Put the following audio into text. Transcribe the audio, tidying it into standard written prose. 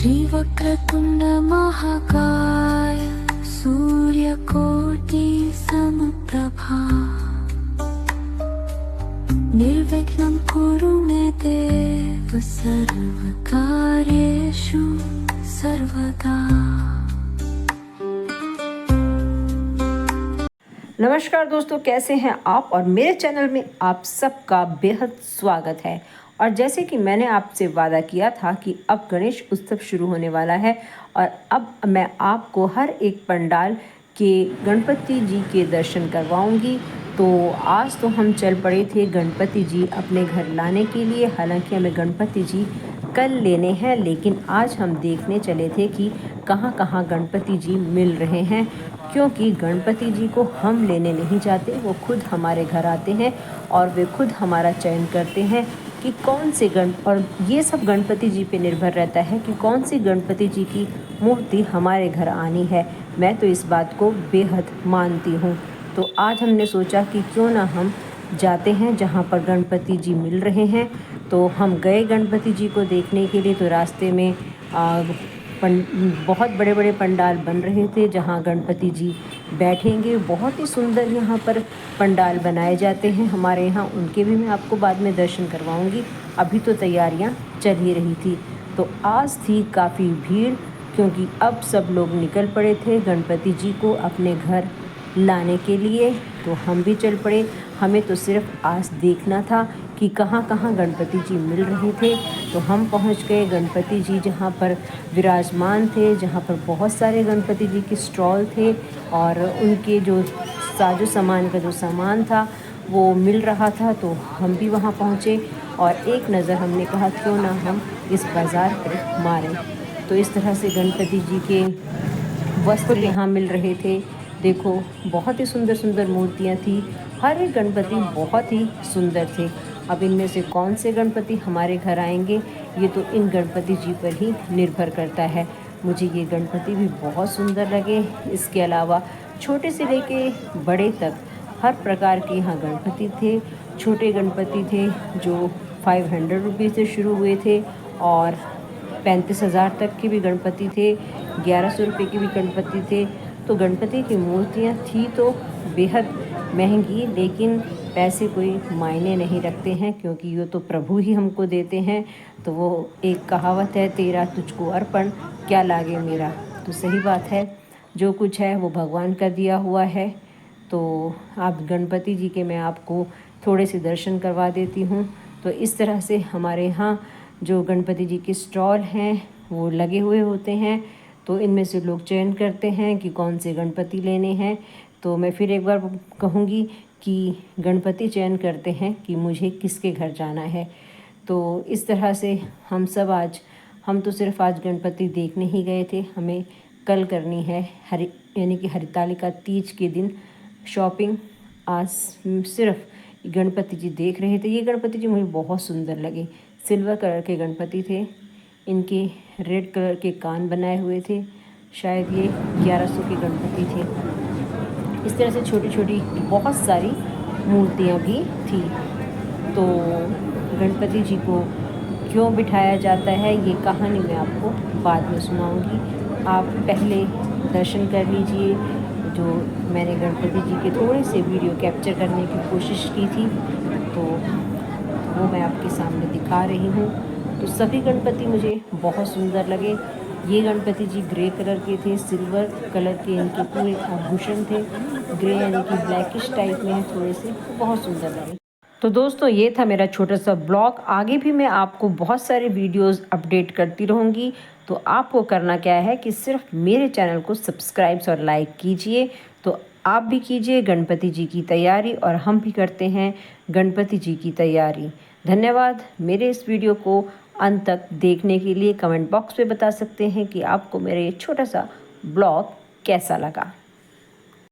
श्रीवक्रतुण्ड महाकाय सूर्यकोटि समप्रभा निर्विघ्नं कुरु मे देव सर्वकार्येषु सर्वदा। नमस्कार दोस्तों, कैसे हैं आप। और मेरे चैनल में आप सबका बेहद स्वागत है। और जैसे कि मैंने आपसे वादा किया था कि अब गणेश उत्सव शुरू होने वाला है और अब मैं आपको हर एक पंडाल के गणपति जी के दर्शन करवाऊंगी। तो आज तो हम चल पड़े थे गणपति जी अपने घर लाने के लिए। हालांकि हमें गणपति जी कल लेने हैं, लेकिन आज हम देखने चले थे कि कहाँ कहाँ गणपति जी मिल रहे हैं, क्योंकि गणपति जी को हम लेने नहीं जाते, वो खुद हमारे घर आते हैं और वे खुद हमारा चयन करते हैं कि कौन से और ये सब गणपति जी पे निर्भर रहता है कि कौन सी गणपति जी की मूर्ति हमारे घर आनी है। मैं तो इस बात को बेहद मानती हूँ। तो आज हमने सोचा कि क्यों ना हम जाते हैं जहाँ पर गणपति जी मिल रहे हैं। तो हम गए गणपति जी को देखने के लिए। तो रास्ते में बहुत बड़े बड़े पंडाल बन रहे थे जहाँ गणपति जी बैठेंगे। बहुत ही सुंदर यहाँ पर पंडाल बनाए जाते हैं हमारे यहाँ, उनके भी मैं आपको बाद में दर्शन करवाऊँगी। अभी तो तैयारियाँ चल ही रही थी। तो आज थी काफ़ी भीड़, क्योंकि अब सब लोग निकल पड़े थे गणपति जी को अपने घर लाने के लिए। तो हम भी चल पड़े। हमें तो सिर्फ आज देखना था कि कहाँ कहाँ गणपति जी मिल रहे थे। तो हम पहुँच गए गणपति जी जहाँ पर विराजमान थे, जहाँ पर बहुत सारे गणपति जी के स्टॉल थे और उनके जो साजो सामान का जो सामान था वो मिल रहा था। तो हम भी वहाँ पहुँचे और एक नज़र हमने कहा क्यों ना हम इस बाज़ार पर मारें। तो इस तरह से गणपति जी के वस्त्र यहाँ मिल रहे थे। देखो, बहुत ही सुंदर सुंदर मूर्तियाँ थी। हर एक गणपति बहुत ही सुंदर थे। अब इनमें से कौन से गणपति हमारे घर आएंगे, ये तो इन गणपति जी पर ही निर्भर करता है। मुझे ये गणपति भी बहुत सुंदर लगे। इसके अलावा छोटे से लेके बड़े तक हर प्रकार के यहाँ गणपति थे। छोटे गणपति थे जो 500 रुपये से शुरू हुए थे और 35,000 तक के भी गणपति थे। 1100 रुपये के भी गणपति थे। तो गणपति की मूर्तियाँ थी तो बेहद महंगी, लेकिन पैसे कोई मायने नहीं रखते हैं, क्योंकि ये तो प्रभु ही हमको देते हैं। तो वो एक कहावत है, तेरा तुझको अर्पण क्या लागे मेरा। तो सही बात है, जो कुछ है वो भगवान का दिया हुआ है। तो आप गणपति जी के मैं आपको थोड़े से दर्शन करवा देती हूँ। तो इस तरह से हमारे यहाँ जो गणपति जी के स्टॉल हैं वो लगे हुए होते हैं। तो इनमें से लोग चयन करते हैं कि कौन से गणपति लेने हैं। तो मैं फिर एक बार कहूँगी कि गणपति चयन करते हैं कि मुझे किसके घर जाना है। तो इस तरह से हम तो सिर्फ आज गणपति देखने ही गए थे। हमें कल करनी है यानी कि हरितालिका तीज के दिन शॉपिंग। आज सिर्फ गणपति जी देख रहे थे। ये गणपति जी मुझे बहुत सुंदर लगे। सिल्वर कलर के गणपति थे। इनके रेड कलर के कान बनाए हुए थे। शायद ये 1100 के गणपति थे। इस तरह से छोटी छोटी बहुत सारी मूर्तियाँ भी थी। तो गणपति जी को क्यों बिठाया जाता है ये कहानी मैं आपको बाद में सुनाऊंगी। आप पहले दर्शन कर लीजिए। जो मैंने गणपति जी के थोड़े से वीडियो कैप्चर करने की कोशिश की थी, तो वो मैं आपके सामने दिखा रही हूँ। तो सभी गणपति मुझे बहुत सुंदर लगे। ये गणपति जी ग्रे कलर के थे, सिल्वर कलर के इनके पूरे आभूषण थे। ग्रे यानी कि ब्लैकिश टाइप में है थोड़े से, बहुत सुंदर लगे। तो दोस्तों, ये था मेरा छोटा सा ब्लॉग। आगे भी मैं आपको बहुत सारे वीडियोस अपडेट करती रहूँगी। तो आपको करना क्या है कि सिर्फ मेरे चैनल को सब्सक्राइब और लाइक कीजिए। तो आप भी कीजिए गणपति जी की तैयारी और हम भी करते हैं गणपति जी की तैयारी। धन्यवाद। मेरे इस वीडियो को अंत तक देखने के लिए कमेंट बॉक्स में बता सकते हैं कि आपको मेरा ये छोटा सा ब्लॉग कैसा लगा।